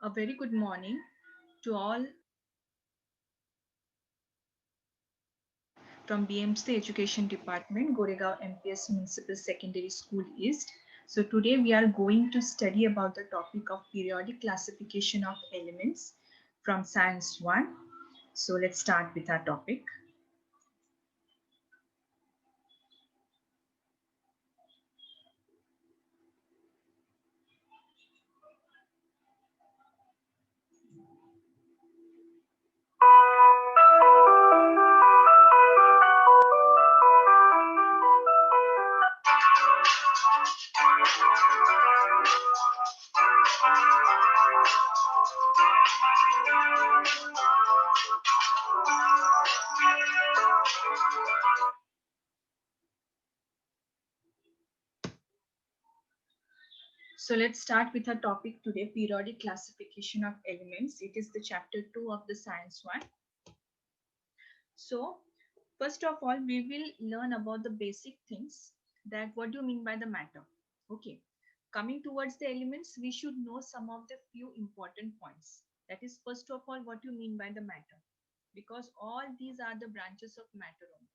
A very good morning to all from BMC Education Department, Goregaon MPS Municipal Secondary School East. So today we are going to study about the topic of periodic classification of elements from Science 1. So let's start with our topic. So let's start with our topic today, periodic classification of elements. It is the chapter 2 of the Science 1. So first of all, we will learn about the basic things, that what do you mean by the matter. Okay. Coming towards the elements, we should know some of the few important points. That is, first of all, what you mean by the matter, because all these are the branches of matter only.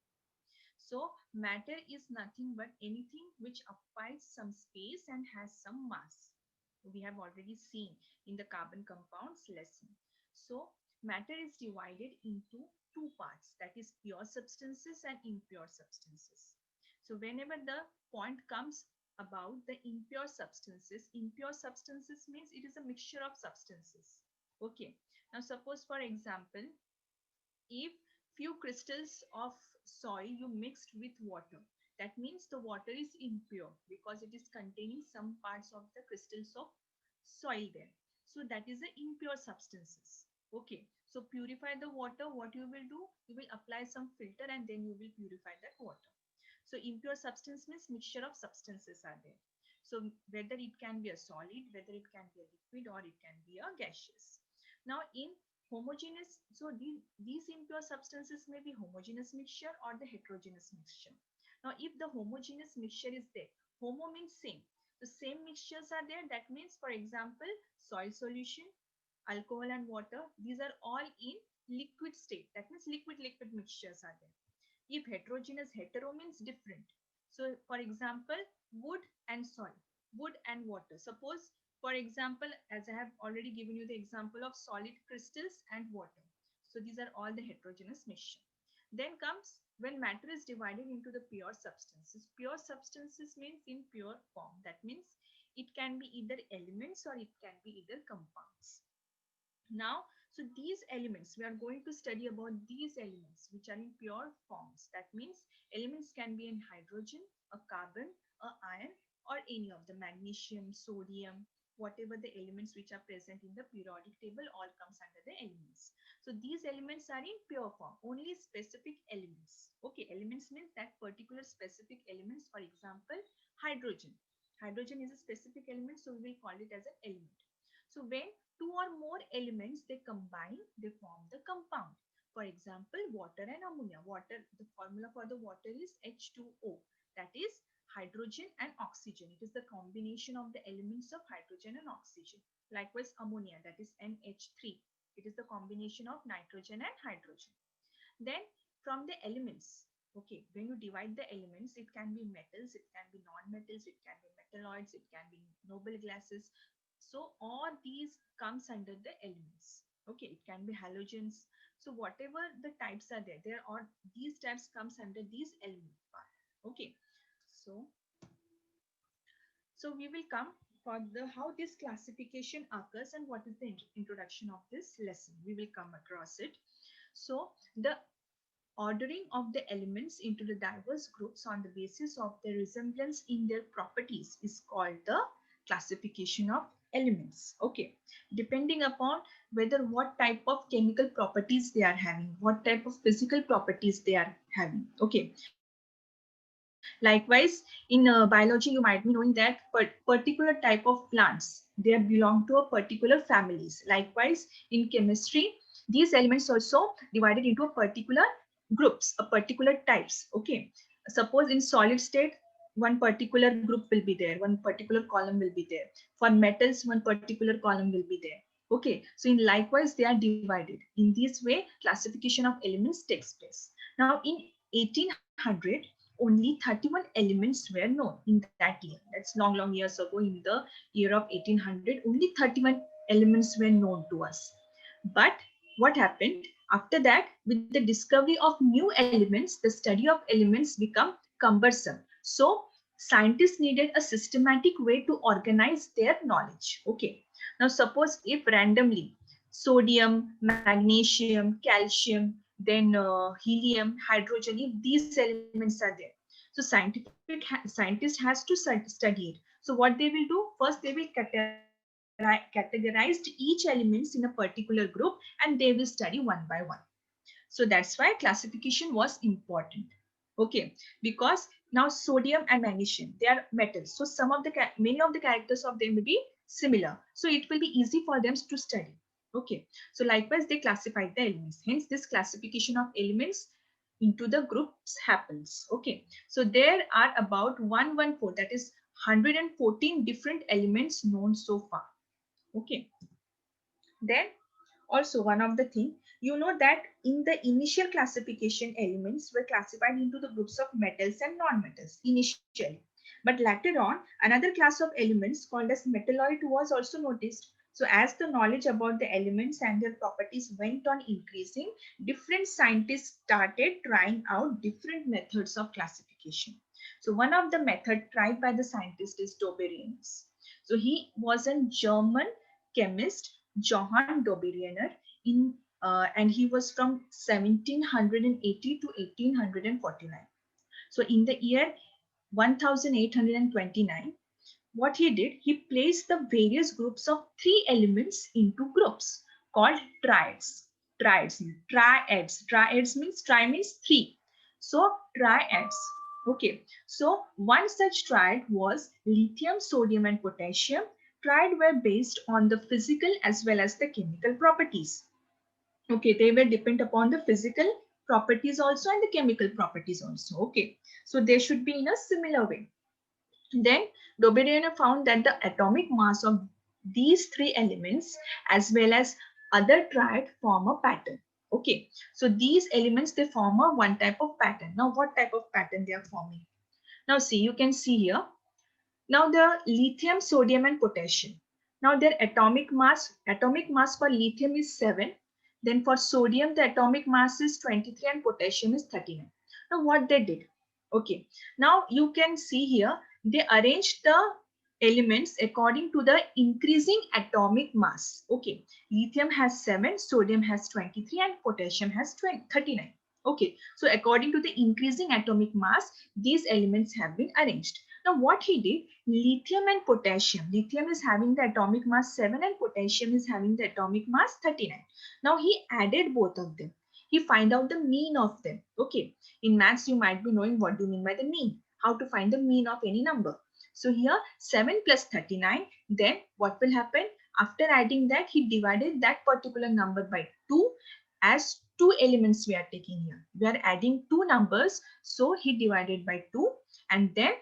So matter is nothing but anything which occupies some space and has some mass. We have already seen in the carbon compounds lesson. So matter is divided into two parts, that is pure substances and impure substances. So whenever the point comes about the impure substances means it is a mixture of substances. Okay. Now suppose for example, if few crystals of soil you mixed with water, that means the water is impure because it is containing some parts of the crystals of soil there. So that is the impure substances. Okay, so purify the water. What you will do, you will apply some filter and then you will purify that water. So impure substance means mixture of substances are there. So whether it can be a solid, whether it can be a liquid, or it can be a gaseous. Now in homogeneous, so these impure substances may be homogeneous mixture or the heterogeneous mixture. Now if the homogeneous mixture is there, homo means same, the same mixtures are there, that means for example soil solution, alcohol and water, these are all in liquid state, that means liquid mixtures are there. If heterogeneous, hetero means different. So for example, wood and soil, wood and water. Suppose for example, as I have already given you the example of solid crystals and water. So these are all the heterogeneous mixture. Then comes when matter is divided into the pure substances. Pure substances means in pure form. That means it can be either elements or it can be either compounds. Now, so these elements, we are going to study about these elements which are in pure forms. That means elements can be in hydrogen, a carbon, a iron, or any of the magnesium, sodium, whatever the elements which are present in the periodic table all comes under the elements. So these elements are in pure form, only specific elements. Okay, elements means that particular specific elements, for example, hydrogen. Hydrogen is a specific element, so we will call it as an element. So when two or more elements they combine, they form the compound. For example, water and ammonia. Water, the formula for the water is H2O, that is hydrogen and oxygen. It is the combination of the elements of hydrogen and oxygen. Likewise ammonia, that is NH3. It is the combination of nitrogen and hydrogen. Then from the elements, okay, when you divide the elements, it can be metals, it can be non-metals, it can be metalloids, it can be noble gases. So all these comes under the elements. Okay, it can be halogens. So whatever the types are there, there are these types comes under these element part. Okay, so we will come for the how this classification occurs and what is the introduction of this lesson. We will come across it. So the ordering of the elements into the diverse groups on the basis of their resemblance in their properties is called the classification of elements. Okay, depending upon whether what type of chemical properties they are having, what type of physical properties they are having. Okay, likewise in biology you might be knowing that particular type of plants, they belong to a particular families. Likewise in chemistry, these elements also divided into a particular groups, a particular types. Okay, suppose in solid state one particular group will be there, one particular column will be there. For metals one particular column will be there. Okay, so in likewise they are divided. In this way, classification of elements takes place. Now in 1800, only 31 elements were known in that year. That's long years ago. In the year of 1800, only 31 elements were known to us. But what happened after that? With the discovery of new elements, the study of elements become cumbersome. So scientists needed a systematic way to organize their knowledge. Okay. Now suppose if randomly sodium, magnesium, calcium, then helium, hydrogen, if these elements are there. So scientist has to study it. So what they will do? First they will categorize each elements in a particular group and they will study one by one. So that's why classification was important. Okay, because now sodium and magnesium, they are metals. So many of the characters of them will be similar. So it will be easy for them to study. Okay, so likewise they classified the elements. Hence this classification of elements into the groups happens. Okay, so there are about 114, that is 114 different elements known so far. Okay, then also one of the thing, you know that in the initial classification, elements were classified into the groups of metals and non-metals initially. But later on, another class of elements called as metalloid was also noticed. So as the knowledge about the elements and their properties went on increasing, different scientists started trying out different methods of classification. So one of the method tried by the scientist is Doberianus. So he was a German chemist, Johann Doberianer, and he was from 1780 to 1849. So in the year 1829, what he did, he placed the various groups of three elements into groups called triads. Triads means tri means three. So triads. Okay. So one such triad was lithium, sodium, and potassium. Triad were based on the physical as well as the chemical properties. Okay, they will depend upon the physical properties also and the chemical properties also. Okay, so they should be in a similar way. Then Doberianer found that the atomic mass of these three elements as well as other triad form a pattern. Okay, so these elements, they form a one type of pattern. Now what type of pattern they are forming? Now see, you can see here. Now the lithium, sodium, and potassium. Now their atomic mass for lithium is 7. Then for sodium, the atomic mass is 23 and potassium is 39. Now what they did? Okay. Now you can see here, they arranged the elements according to the increasing atomic mass. Okay. Lithium has 7, sodium has 23 and potassium has 39. Okay. So according to the increasing atomic mass, these elements have been arranged. Now what he did, lithium and potassium. Lithium is having the atomic mass 7 and potassium is having the atomic mass 39. Now he added both of them. He find out the mean of them. Okay. In maths, you might be knowing what do you mean by the mean. How to find the mean of any number. So here 7 plus 39. Then what will happen? After adding that, he divided that particular number by 2 as two elements we are taking here. We are adding two numbers. So he divided by 2 and then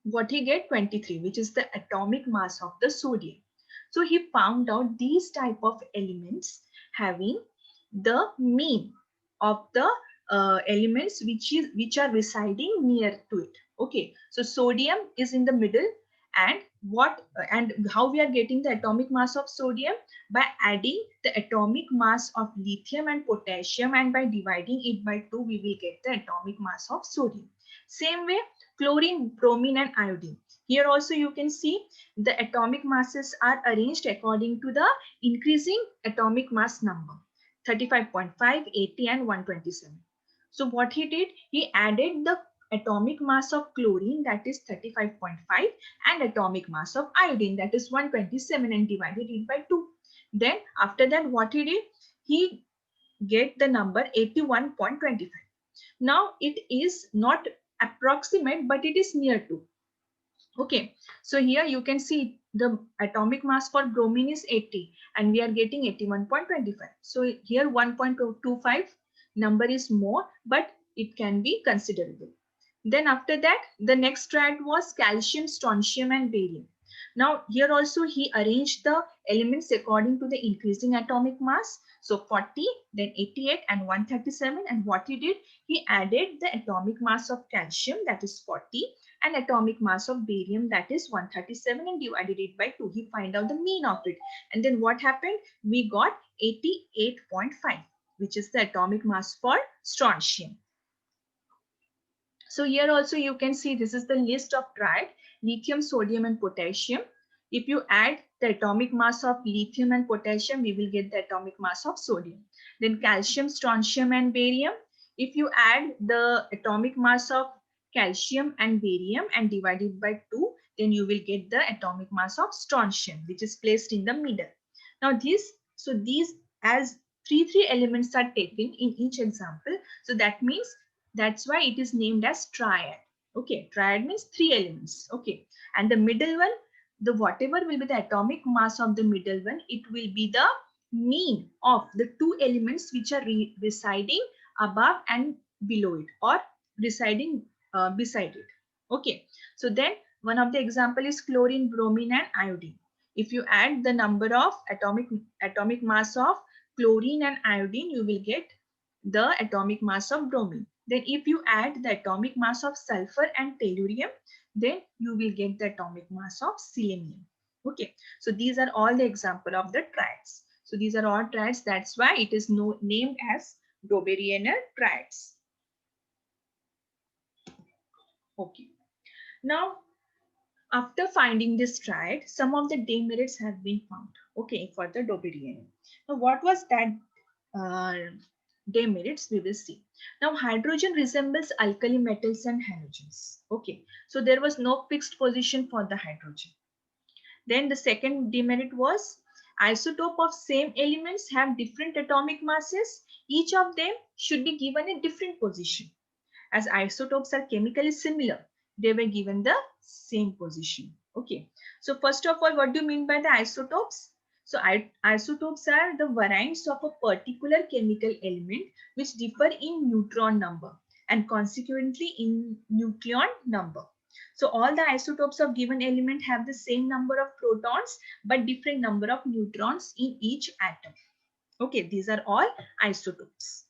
what he get? 23, which is the atomic mass of the sodium. So he found out these type of elements having the mean of the elements which are residing near to it. Okay, so sodium is in the middle, and how we are getting the atomic mass of sodium? By adding the atomic mass of lithium and potassium, and by dividing it by 2 we will get the atomic mass of sodium. Same way, chlorine, bromine, and iodine. Here also you can see the atomic masses are arranged according to the increasing atomic mass number, 35.5, 80, and 127. So what he did, he added the atomic mass of chlorine, that is 35.5, and atomic mass of iodine, that is 127, and divided it by 2. Then after that, what he did, he get the number 81.25. Now it is not approximate, but it is near to. Okay, so here you can see the atomic mass for bromine is 80 and we are getting 81.25. So here 1.25 number is more, but it can be considerable. Then after that, the next triad was calcium, strontium, and barium. Now here also he arranged the elements according to the increasing atomic mass. So 40, then 88 and 137. And what he did, he added the atomic mass of calcium, that is 40, and atomic mass of barium, that is 137, and divided it by 2. He find out the mean of it. And then what happened? We got 88.5, which is the atomic mass for strontium. So here also you can see this is the list of triad: lithium, sodium and potassium. If you add the atomic mass of lithium and potassium, we will get the atomic mass of sodium. Then calcium, strontium and barium. If you add the atomic mass of calcium and barium and divide it by 2, then you will get the atomic mass of strontium, which is placed in the middle. Now these as three elements are taken in each example. So that means that's why it is named as triad. Okay, triad means 3 elements. Okay, and the middle one, the whatever will be the atomic mass of the middle one, it will be the mean of the 2 elements which are residing above and below it, or residing beside it. Okay, so then one of the example is chlorine, bromine and iodine. If you add the number of atomic mass of chlorine and iodine, you will get the atomic mass of bromine. Then if you add the atomic mass of sulfur and tellurium, then you will get the atomic mass of selenium. Okay, so these are all the example of the triads. So these are all triads. That's why it is named as Doberianer triads. Okay, now after finding this triad, some of the demerits have been found. Okay, for the Doberianer. Now what was that demerits? We will see. Now hydrogen resembles alkali metals and halogens. Okay, so there was no fixed position for the hydrogen. Then the second demerit was isotope of same elements have different atomic masses. Each of them should be given a different position. As isotopes are chemically similar, they were given the same position. Okay, so first of all, what do you mean by the isotopes? So isotopes are the variants of a particular chemical element which differ in neutron number and consequently in nucleon number. So all the isotopes of given element have the same number of protons but different number of neutrons in each atom. Okay, these are all isotopes.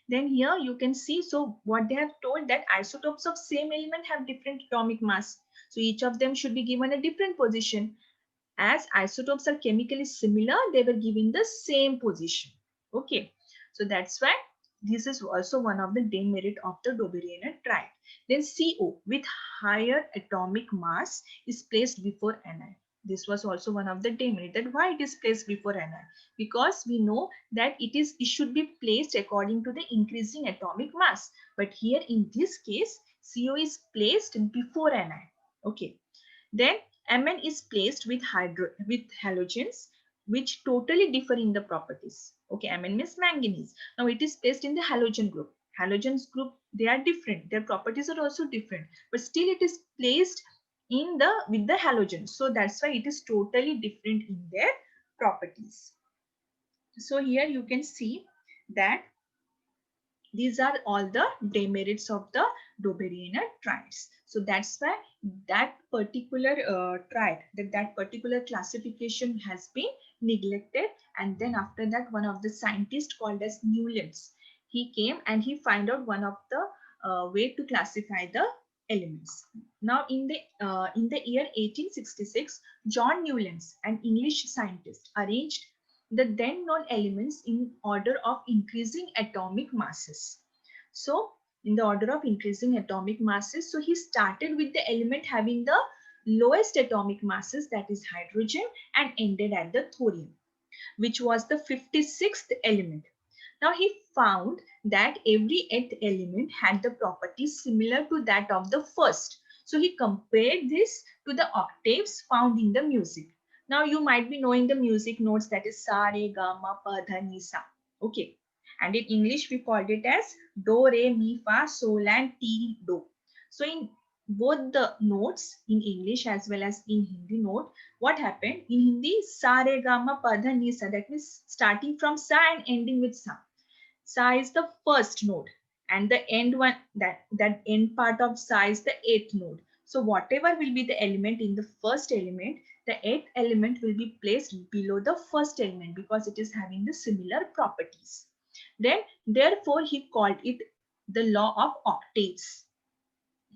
Then here you can see, so what they have told, that isotopes of same element have different atomic mass. So each of them should be given a different position. As isotopes are chemically similar, they were given the same position. Okay, so that's why this is also one of the demerit of the Doberianer triad. Then CO with higher atomic mass is placed before Ni. This was also one of the demerit. That why it is placed before Ni? Because we know that it should be placed according to the increasing atomic mass. But here in this case, CO is placed before Ni. Okay. Then Mn is placed with halogens which totally differ in the properties. Okay, Mn means manganese. Now it is placed in the halogen group. Halogens group, they are different. Their properties are also different, but still it is placed in the with the halogens. So that's why it is totally different in their properties. So here you can see that these are all the demerits of the Doberianer triads. So that's why that particular triad, that particular classification has been neglected. And then after that, one of the scientists called as Newlands, he came and he found out one of the way to classify the elements. Now in the year 1866, John Newlands, an English scientist, arranged the then known elements in order of increasing atomic masses. So in the order of increasing atomic masses, so he started with the element having the lowest atomic masses, that is hydrogen, and ended at the thorium, which was the 56th element. Now he found that every 8th element had the properties similar to that of the first. So he compared this to the octaves found in the music. Now you might be knowing the music notes, that is sa, re, ga, ma, pa, dha, ni, sa. Okay. And in English we called it as do, re, mi, fa, sol and ti, do. So in both the notes in English as well as in Hindi note, what happened? In Hindi, sa, re, ga, ma, pa, dha, ni, sa. That means starting from sa and ending with sa. Sa is the first node and the end one, that end part of sa is the 8th node. So whatever will be the element in the first element, the eighth element will be placed below the first element because it is having the similar properties. Then therefore he called it the law of octaves.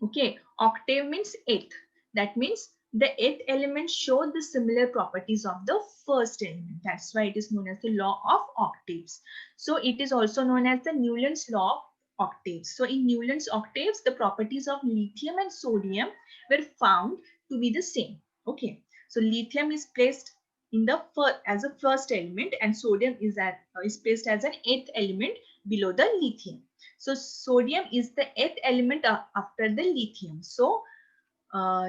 Okay, octave means eighth. That means the eighth element show the similar properties of the first element. That's why it is known as the law of octaves. So it is also known as the Newland's law of octaves. So in Newland's octaves, the properties of lithium and sodium were found to be the same. Okay, so lithium is placed in the as a first element and sodium is placed as an eighth element below the lithium. So sodium is the eighth element after the lithium. So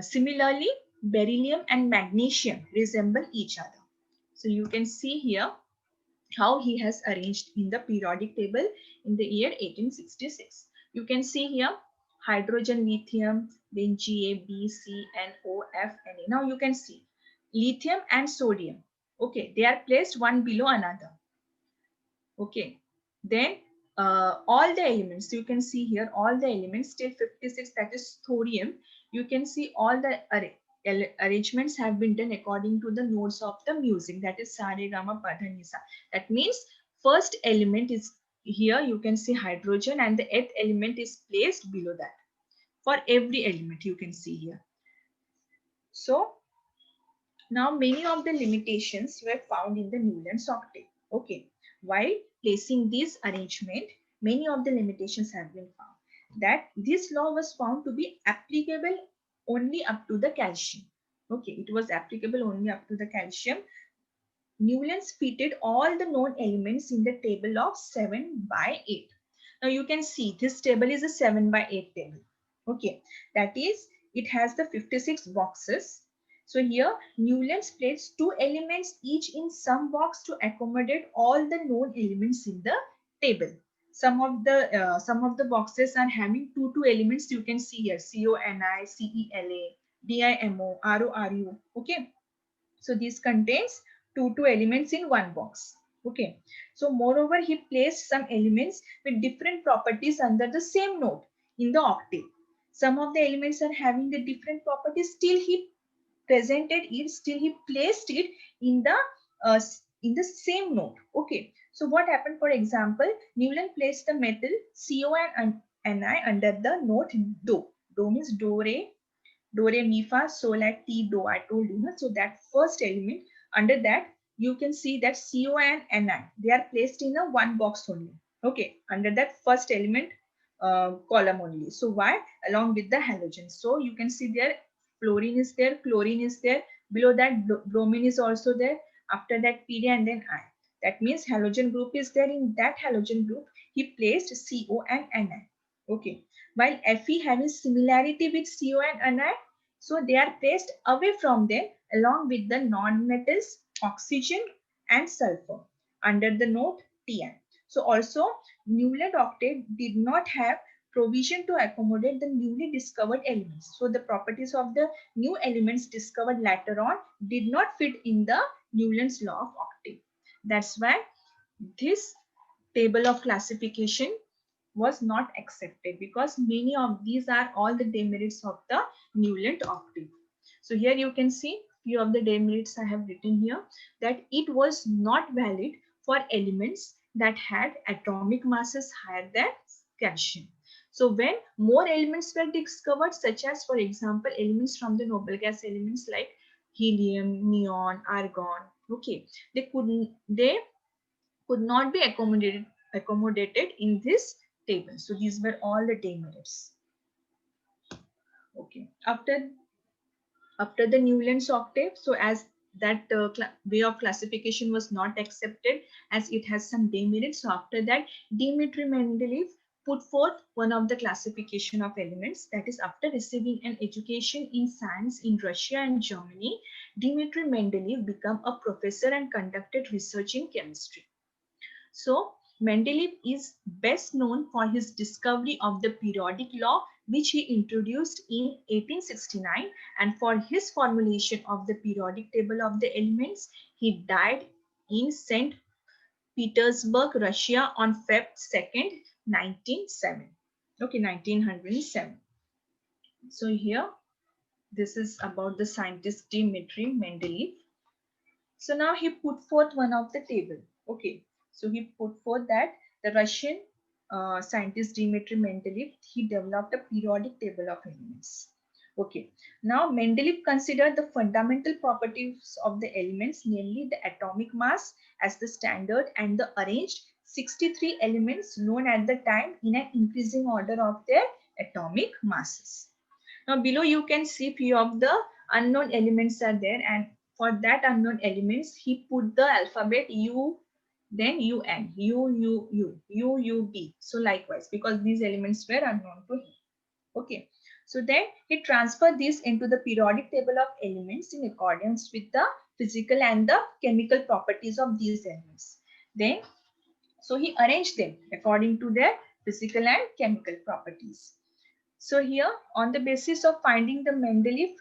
similarly, beryllium and magnesium resemble each other. So you can see here how he has arranged in the periodic table in the year 1866. You can see here hydrogen, lithium, then Ga, B, C, N, O, F, and A. Now you can see lithium and sodium. Okay, they are placed one below another. Okay, then all the elements you can see here, all the elements till 56, that is thorium. You can see all the arrangements have been done according to the notes of the music, that is sa re ga ma pa dha ni sa. That means first element is here, you can see hydrogen, and the eighth element is placed below that for every element you can see here. So now, many of the limitations were found in the Newland's octave. Okay, while placing this arrangement, many of the limitations have been found. That this law was found to be applicable only up to the calcium. Okay, it was applicable only up to the calcium. Newlands fitted all the known elements in the table of 7 by 8. Now you can see this table is a 7 by 8 table. Okay, that is, it has the 56 boxes. So here Newlands placed 2 elements each in some box to accommodate all the known elements in the table. Some of the boxes are having two elements. You can see here CONI, CELA, DIMO, RORU. Okay, so this contains two elements in one box. Okay, so moreover he placed some elements with different properties under the same note in the octave. Some of the elements are having the different properties, still he presented it, still he placed it uh, in the same note. Okay, so what happened, for example, Newland placed the metal CO and Ni under the note do. Do means do re mi fa sol la ti do, I told you. So that first element, under that you can see that CO and Ni, they are placed in a one box only. Okay, under that first element column only. So why? Along with the halogen. So you can see there fluorine is there, chlorine is there, below that bromine is also there, after that Pd and then I. That means halogen group is there. In that halogen group he placed CO and Ni. Okay, while Fe having similarity with CO and Ni, so they are placed away from them along with the non-metals, oxygen and sulfur under the note Tn. So also Newland octave did not have provision to accommodate the newly discovered elements. So the properties of the new elements discovered later on did not fit in the Newland's law of octave. That's why this table of classification was not accepted, because many of these are all the demerits of the Newland octave. So here you can see few of the demerits I have written here, that it was not valid for elements that had atomic masses higher than calcium. So when more elements were discovered, such as for example elements from the noble gas elements like helium, neon, argon, okay, they could not be accommodated in this table. So these were all the demerits. Okay, after the Newland's octave, so as that way of classification was not accepted as it has some demerits, so after that Dmitry Mendeleev put forth one of the classification of elements. That is, after receiving an education in science in Russia and Germany, Dmitry Mendeleev became a professor and conducted research in chemistry. So Mendeleev is best known for his discovery of the periodic law, which he introduced in 1869, and for his formulation of the periodic table of the elements. He died in St. Petersburg, Russia on Feb 2nd, 1907. Okay, 1907. So here This is about the scientist Dmitry Mendeleev. So now he put forth one of the table. Okay, so he put forth that the Russian scientist Dmitry Mendeleev, he developed a periodic table of elements. Okay, now Mendeleev considered the fundamental properties of the elements, namely the atomic mass as the standard, and the arranged 63 elements known at the time in an increasing order of their atomic masses. Now below you can see few of the unknown elements are there, and for that unknown elements he put the alphabet U, then UN, UUB. So likewise, because these elements were unknown to him. Okay. So then he transferred this into the periodic table of elements in accordance with the physical and the chemical properties of these elements. Then, so he arranged them according to their physical and chemical properties. So here, on the basis of finding the Mendeleev,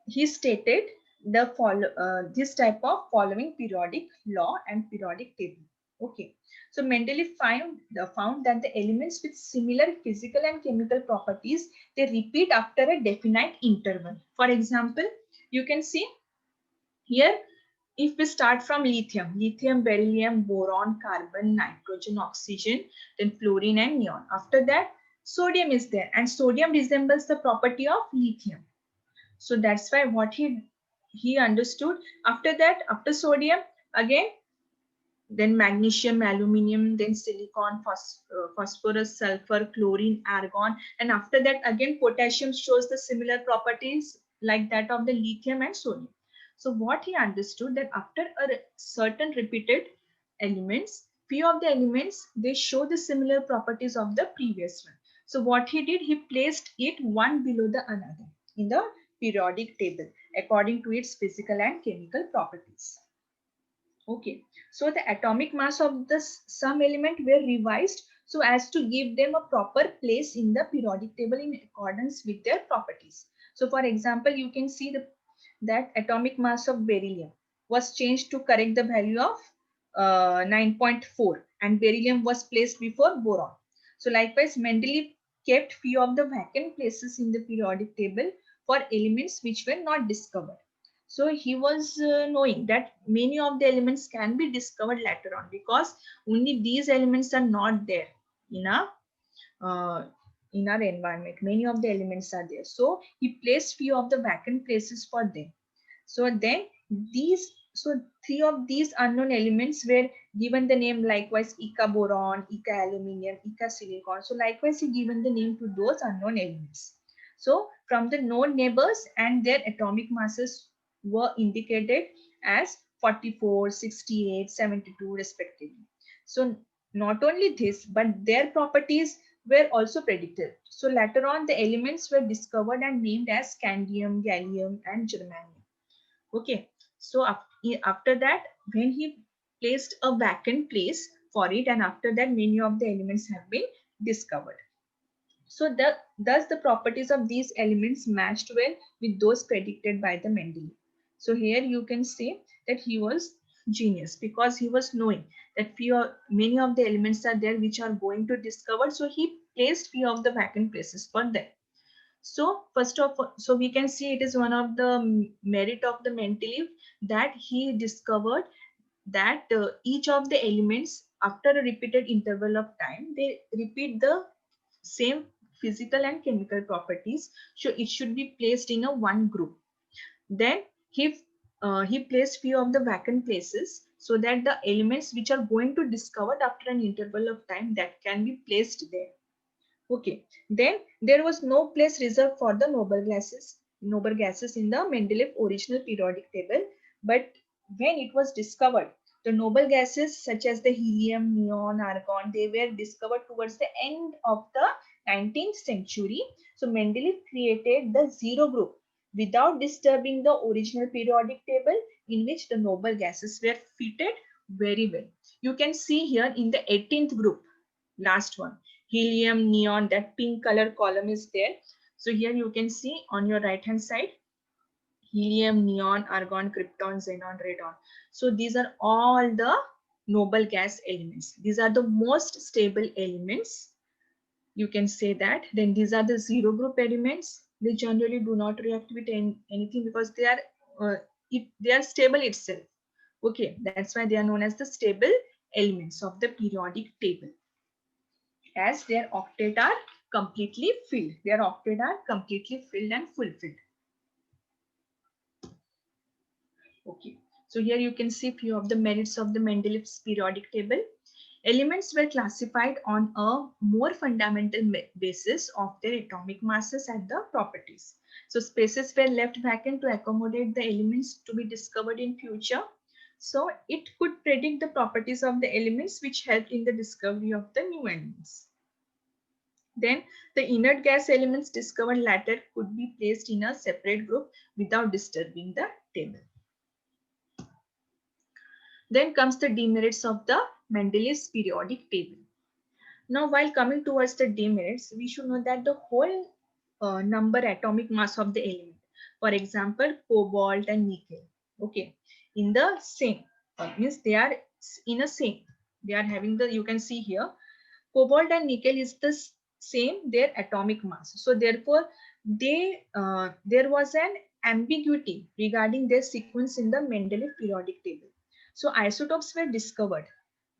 he stated this type of following periodic law and periodic table. Okay, so Mendeleev found that the elements with similar physical and chemical properties, they repeat after a definite interval. For example, you can see here, if we start from lithium, beryllium, boron, carbon, nitrogen, oxygen, then fluorine and neon. After that, sodium is there, and sodium resembles the property of lithium. So that's why what he understood. After that, after sodium, again, then magnesium, aluminium, then silicon, phosphorus, sulfur, chlorine, argon, and after that again potassium shows the similar properties like that of the lithium and sodium. So what he understood, that after a certain repeated elements, few of the elements, they show the similar properties of the previous one. So what he did, he placed it one below the another in the periodic table according to its physical and chemical properties. Okay, so the atomic mass of the some element were revised so as to give them a proper place in the periodic table in accordance with their properties. So for example, you can see that atomic mass of beryllium was changed to correct the value of 9.4, and beryllium was placed before boron. So likewise, Mendeleev kept few of the vacant places in the periodic table for elements which were not discovered. So he was knowing that many of the elements can be discovered later on, because only these elements are not there in our uh, in our environment. Many of the elements are there. So he placed few of the vacant places for them. So then so three of these unknown elements were given the name likewise Eka boron, Eka aluminium, Eka silicon. So likewise he given the name to those unknown elements. So from the known neighbors, and their atomic masses were indicated as 44, 68, 72 respectively. So not only this, but their properties were also predicted. So later on, the elements were discovered and named as scandium, gallium, and germanium. Okay, so after that, when he placed a vacant place for it, and after that, many of the elements have been discovered. So thus the properties of these elements matched well with those predicted by the Mendeleev. So here you can say that he was genius, because he was knowing that many of the elements are there which are going to discover. So he placed few of the vacant places for them. So first of all, so we can see it is one of the merit of the Mendeleev that he discovered that each of the elements, after a repeated interval of time, they repeat the same physical and chemical properties. So it should be placed in a one group. Then he placed few of the vacant places so that the elements which are going to discovered after an interval of time, that can be placed there. Okay, then there was no place reserved for the noble gases in the Mendeleev original periodic table. But when it was discovered, the noble gases such as the helium, neon, argon, they were discovered towards the end of the 19th century. So Mendeleev created the zero group without disturbing the original periodic table, in which the noble gases were fitted very well. You can see here in the 18th group, last one, helium, neon, that pink color column is there. So here you can see on your right hand side, helium, neon, argon, krypton, xenon, radon. So these are all the noble gas elements. These are the most stable elements. You can say that. Then these are the zero group elements. They generally do not react with anything because they are they are stable itself. Okay, that's why they are known as the stable elements of the periodic table, as their octet are completely filled. Their octet are completely filled and fulfilled. Okay, so here you can see few of the merits of the Mendeleev's periodic table. Elements were classified on a more fundamental basis of their atomic masses and the properties. So spaces were left vacant to accommodate the elements to be discovered in future. So it could predict the properties of the elements, which helped in the discovery of the new elements. Then the inert gas elements discovered later could be placed in a separate group without disturbing the table. Then comes the demerits of the Mendeleev's periodic table. Now, while coming towards the demerits, we should know that the whole number atomic mass of the element, for example, cobalt and nickel, okay, in the same, means they are in a same, they are having the, you can see here, cobalt and nickel is the same, their atomic mass. So therefore, there was an ambiguity regarding their sequence in the Mendeleev periodic table. So isotopes were discovered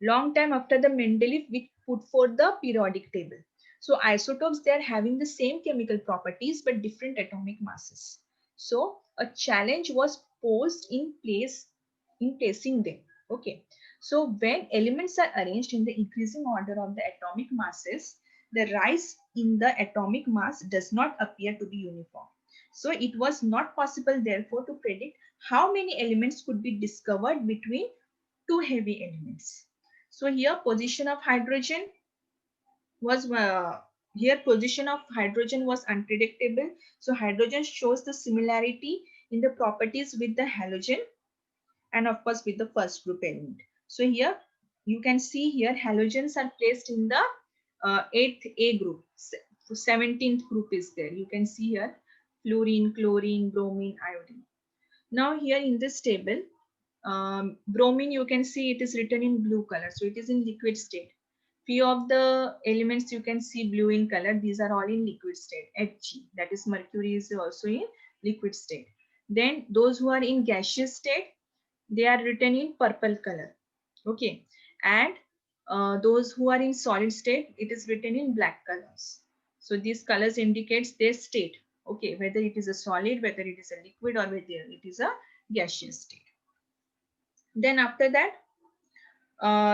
long time after the Mendeleev which put forth the periodic table. So isotopes, they are having the same chemical properties but different atomic masses. So a challenge was posed in placing them. Okay. So when elements are arranged in the increasing order of the atomic masses, the rise in the atomic mass does not appear to be uniform. So it was not possible therefore to predict how many elements could be discovered between two heavy elements. So here position of hydrogen was unpredictable. So hydrogen shows the similarity in the properties with the halogen and of course with the first group element. So here you can see here halogens are placed in the 8th A group. 17th group is there. You can see here fluorine, chlorine, bromine, iodine. Now here in this table, bromine, you can see it is written in blue color. So it is in liquid state. Few of the elements you can see blue in color. These are all in liquid state. Hg, that is mercury, is also in liquid state. Then those who are in gaseous state, they are written in purple color. Okay. And those who are in solid state, it is written in black colors. So these colors indicates their state. Okay, whether it is a solid, whether it is a liquid, or whether it is a gaseous state. Then after that,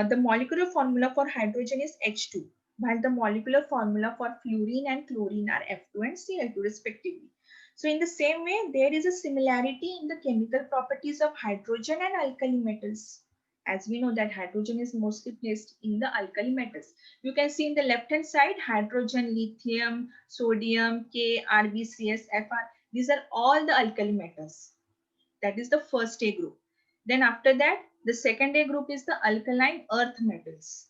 the molecular formula for hydrogen is H2, while the molecular formula for fluorine and chlorine are F2 and Cl2 respectively. So in the same way, there is a similarity in the chemical properties of hydrogen and alkali metals. As we know that hydrogen is mostly placed in the alkali metals. You can see in the left hand side, hydrogen, lithium, sodium, K, RbCs, Fr. These are all the alkali metals. That is the first A group. Then after that, the second A group is the alkaline earth metals.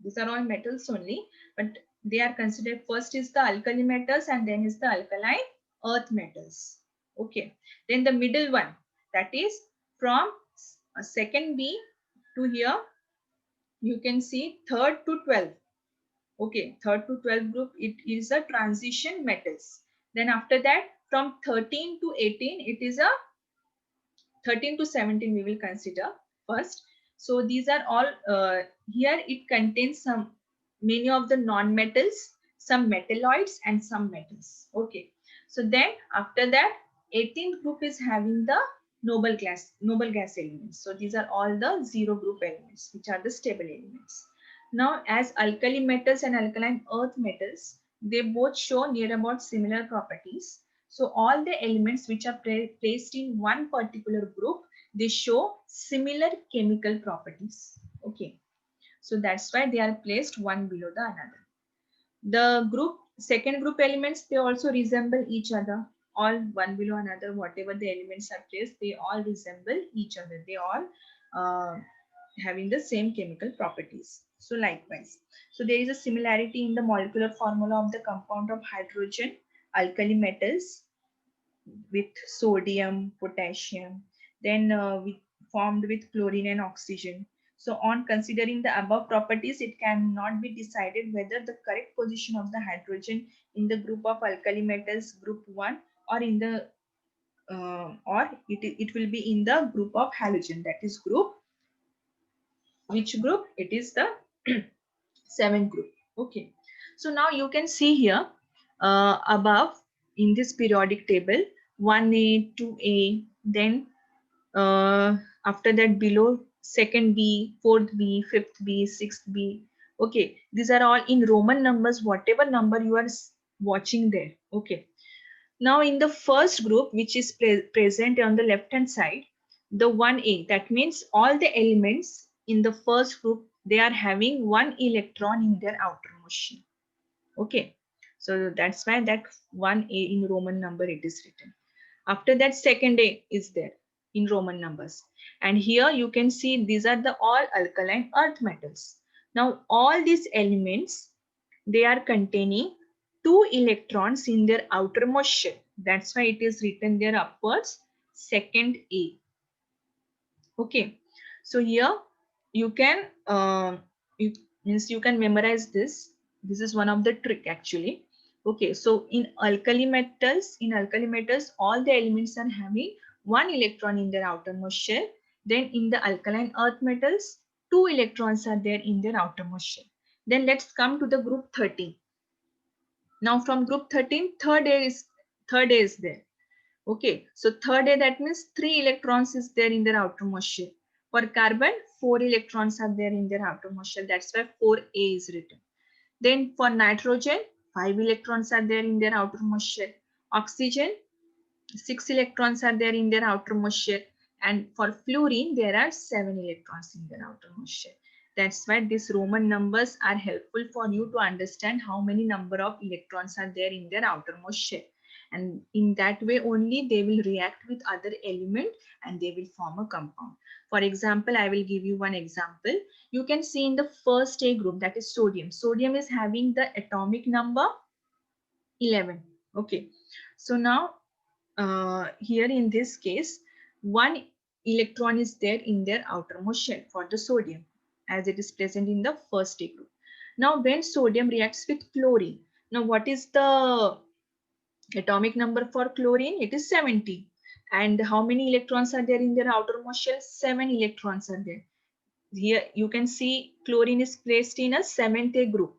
These are all metals only, but they are considered, first is the alkali metals and then is the alkaline earth metals. Okay. Then the middle one, that is from second B to here, you can see third to 12. Okay, third to 12 group, it is a transition metals. Then after that, from 13 to 18, it is a 13 to 17 we will consider first. So these are all, here it contains some, many of the non-metals, some metalloids and some metals. Okay. So then after that, 18th group is having the noble gas elements. So these are all the zero group elements, which are the stable elements. Now as alkali metals and alkaline earth metals, they both show near about similar properties. So all the elements which are placed in one particular group, they show similar chemical properties. Okay. So that's why they are placed one below the another. The second group elements, they also resemble each other. All one below another, whatever the elements are placed, they all resemble each other. They all having the same chemical properties. So likewise. So there is a similarity in the molecular formula of the compound of hydrogen, alkali metals, with sodium, potassium, then formed with chlorine and oxygen. So on considering the above properties, it cannot be decided whether the correct position of the hydrogen in the group of alkali metals group 1 or in the or it will be in the group of halogen, that is group, which group? It is the 7th group. Okay, so now you can see here above in this periodic table 1a, 2a, then after that below 2nd B, 4th B, 5th B, 6th B. Okay, these are all in Roman numbers, whatever number you are watching there. Okay, now in the first group, which is present on the left hand side, the 1a, that means all the elements in the first group, they are having one electron in their outermost shell. Okay, so that's why that 1a in Roman number it is written. After that, 2nd A is there in Roman numbers. And here you can see these are the all alkaline earth metals. Now all these elements, they are containing 2 electrons in their outermost shell. That's why it is written there upwards 2nd A. Okay, so here you can you can memorize this. This is one of the trick actually. Okay, so in alkali metals, all the elements are having one electron in their outermost shell. Then in the alkaline earth metals, 2 electrons are there in their outermost shell. Then let's come to the group 13. Now from group 13, third A is there. Okay, so 3rd A, that means 3 electrons is there in their outermost shell. For carbon, 4 electrons are there in their outermost shell. That's why 4A is written. Then for nitrogen, 5 electrons are there in their outermost shell. Oxygen, 6 electrons are there in their outermost shell. And for fluorine, there are 7 electrons in their outermost shell. That's why these Roman numbers are helpful for you to understand how many number of electrons are there in their outermost shell. And in that way only they will react with other element and they will form a compound. For example, I will give you one example. You can see in the first A group, that is sodium. Sodium is having the atomic number 11. Okay, so now here in this case, one electron is there in their outermost shell for the sodium, as it is present in the first A group. Now when sodium reacts with chlorine, now what is the atomic number for chlorine? It is 70. And how many electrons are there in their outermost shell? 7 electrons are there. Here you can see chlorine is placed in a 7th A group.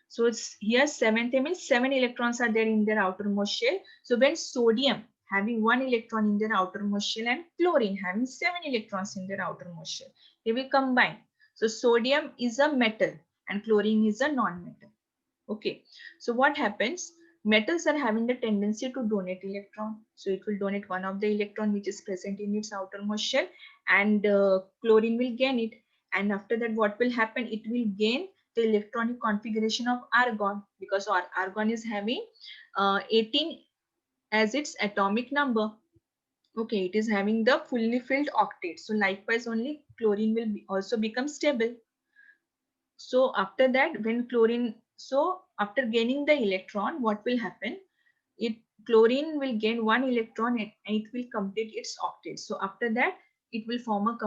So it's here 7th A means 7 electrons are there in their outermost shell. So when sodium having 1 electron in their outermost shell and chlorine having 7 electrons in their outermost shell, they will combine. So sodium is a metal and chlorine is a non-metal. Okay, so what happens? Metals are having the tendency to donate electron. So it will donate one of the electron which is present in its outermost shell, and chlorine will gain it. And after that, what will happen? It will gain the electronic configuration of argon, because argon is having 18 as its atomic number. Okay, it is having the fully filled octet. So likewise, only chlorine will also become stable. So after that, when chlorine, so after gaining the electron, what will happen? It Chlorine will gain one electron and it will complete its octet. So after that, it will form a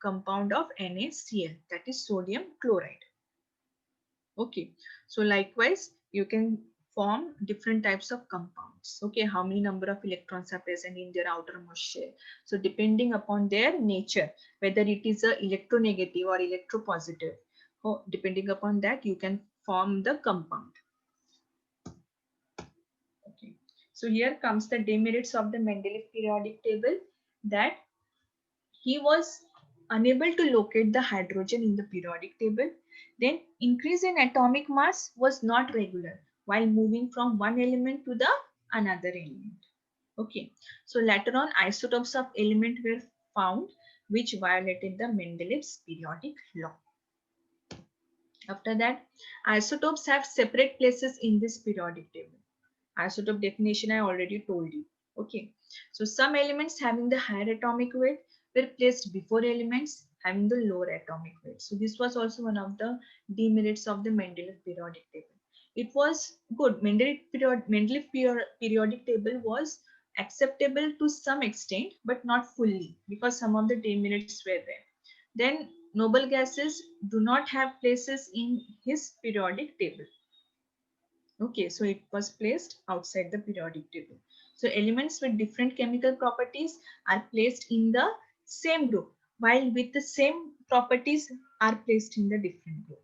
compound of NaCl, that is sodium chloride. Okay, so likewise, you can form different types of compounds. Okay, how many number of electrons are present in their outermost shell? So depending upon their nature, whether it is a electronegative or electropositive, depending upon that, you can form the compound. Okay, so here comes the demerits of the Mendeleev periodic table, that he was unable to locate the hydrogen in the periodic table. Then increase in atomic mass was not regular while moving from one element to the another element. Okay, so later on isotopes of element were found which violated the Mendeleev's periodic law. After that, isotopes have separate places in this periodic table. Isotope definition I already told you. Okay, so some elements having the higher atomic weight were placed before elements having the lower atomic weight. So this was also one of the demerits of the Mendeleev periodic table. It was good. Mendeleev periodic table was acceptable to some extent, but not fully, because some of the demerits were there. Then Noble gases do not have places in his periodic table. Okay, so it was placed outside the periodic table. So elements with different chemical properties are placed in the same group, while with the same properties are placed in the different group.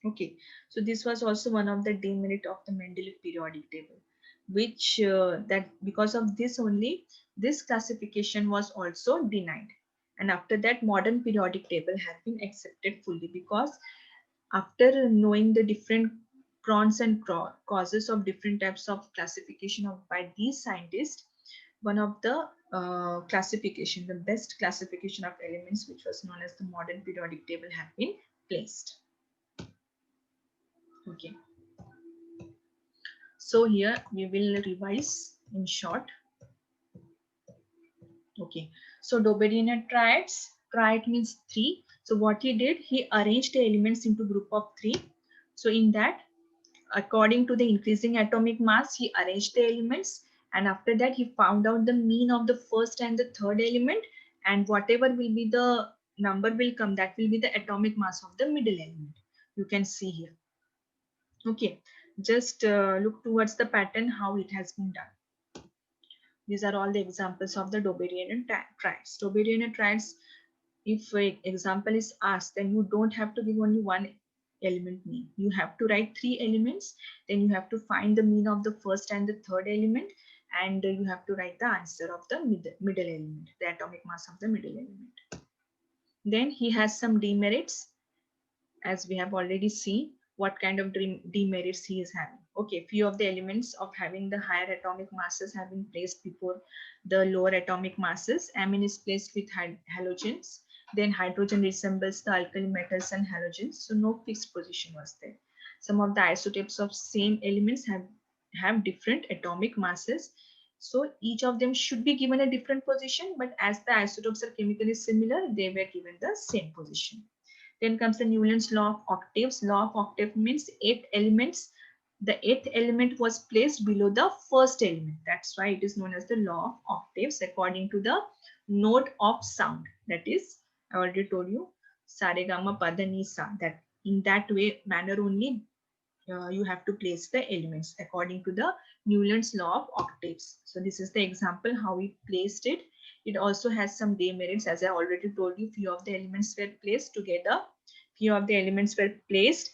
Okay, so this was also one of the demerit of the Mendeleev periodic table, which that because of this only this classification was also denied. And after that, modern periodic table has been accepted fully, because after knowing the different pros and causes of different types of classification of by these scientists, one of the classification, the best classification of elements, which was known as the modern periodic table, have been placed. Okay, so here we will revise in short. Okay, so Doberian triads, triad means 3. So what he did, he arranged the elements into group of 3. So in that, according to the increasing atomic mass, he arranged the elements, and after that he found out the mean of the first and the third element, and whatever will be the number will come, that will be the atomic mass of the middle element. You can see here. Okay, just look towards the pattern how it has been done. These are all the examples of the Doberian triads. Doberian triads, if an example is asked, then you don't have to give only one element mean. You have to write 3 elements, then you have to find the mean of the first and the third element, and you have to write the answer of the middle element, the atomic mass of the middle element. Then he has some demerits, as we have already seen what kind of demerits he is having. Okay, few of the elements of having the higher atomic masses have been placed before the lower atomic masses. Amine is placed with halogens. Then hydrogen resembles the alkali metals and halogens. So no fixed position was there. Some of the isotopes of same elements have different atomic masses. So each of them should be given a different position, but as the isotopes are chemically similar, they were given the same position. Then comes the Newland's law of octaves. Law of octave means 8 elements. The 8th element was placed below the first element. That's why it is known as the law of octaves, according to the note of sound. That is, I already told you, sa re ga ma pa dha ni sa. That in that way manner only you have to place the elements according to the Newland's law of octaves. So this is the example how we placed it. It also has some demerits, as I already told you. Few of the elements were placed together. Few of the elements were placed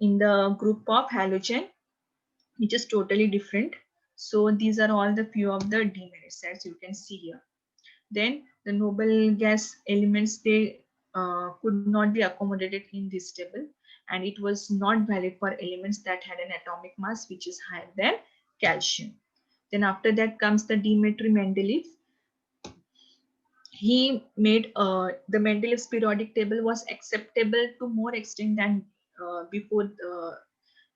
in the group of halogen, which is totally different. So these are all the few of the demerits, as you can see here. Then the noble gas elements, they could not be accommodated in this table, and it was not valid for elements that had an atomic mass which is higher than calcium. Then after that comes the Dmitry Mendeleev. He made the Mendeleev's periodic table was acceptable to more extent than before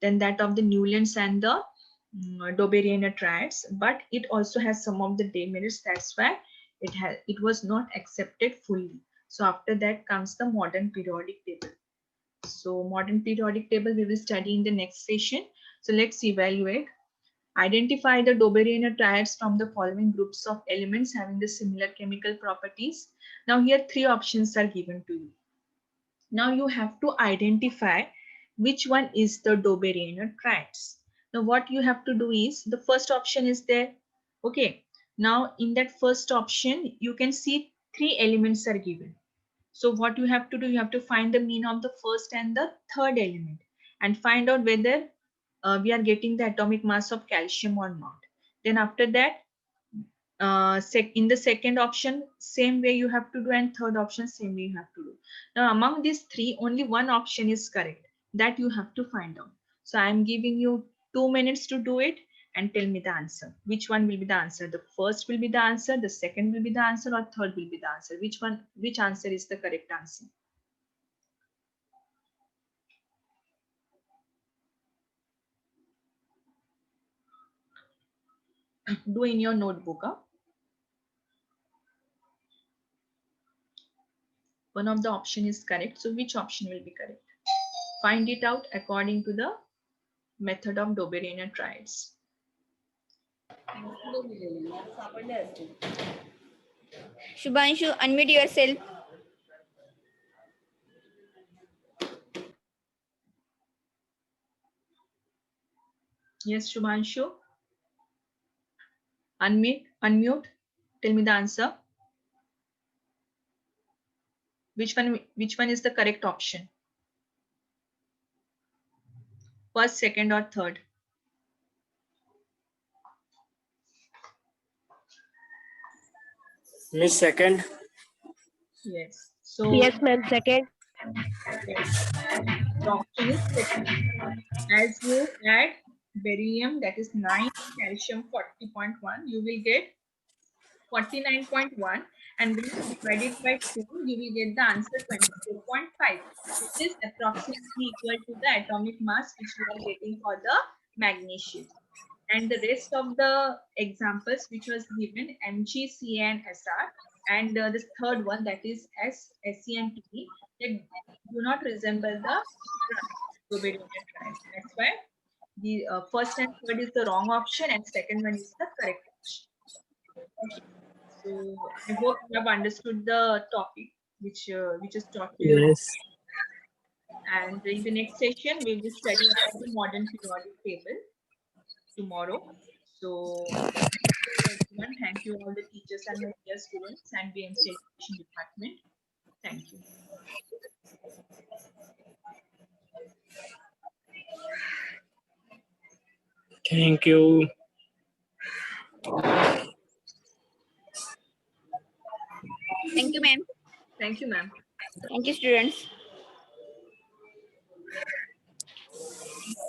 than that of the Newlands and the Doberian triads, but it also has some of the demerits. That's why it was not accepted fully. So after that comes the modern periodic table. So modern periodic table we will study in the next session. So let's evaluate. Identify the Doberian triads from the following groups of elements having the similar chemical properties. Now here 3 options are given to you. Now you have to identify which one is the Doberian triads. Now what you have to do is, the first option is there. Okay. Now in that first option, you can see 3 elements are given. So what you have to do, you have to find the mean of the first and the third element and find out whether we are getting the atomic mass of calcium or not. Then after that, in the second option, same way you have to do, and third option, same way you have to do. Now among these 3, only one option is correct, that you have to find out. So I am giving you 2 minutes to do it and tell me the answer. Which one will be the answer? The first will be the answer, the second will be the answer, or third will be the answer. Which answer is the correct answer? Do in your notebook. One of the option is correct. So which option will be correct? Find it out according to the method of Doberian triads. Shubhanshu, unmute yourself. Yes, Shubhanshu. Unmute. Tell me the answer. Which one is the correct option? First, second, or third? Miss second. Yes. So Yes, ma'am. Second. yes, the option is second. As you add barium, that is 9, calcium 40.1, you will get 49.1, and when you divide it by 2, you will get the answer 24.5, which is approximately equal to the atomic mass which we are getting for the magnesium. And the rest of the examples which was given, Mg, Ca and Sr, and this third one, that is S, Se and Te, they do not resemble the bromeliad triad. That's why the first and third is the wrong option and second one is the correct option. Okay. So I hope you have understood the topic which is taught to you. Yes. And in the next session, we will study about the modern periodic table tomorrow. So thank you everyone. Thank you all the teachers and my dear students and BMC Education Department. Thank you. Thank you. Thank you, ma'am. Thank you, ma'am. Thank you, students.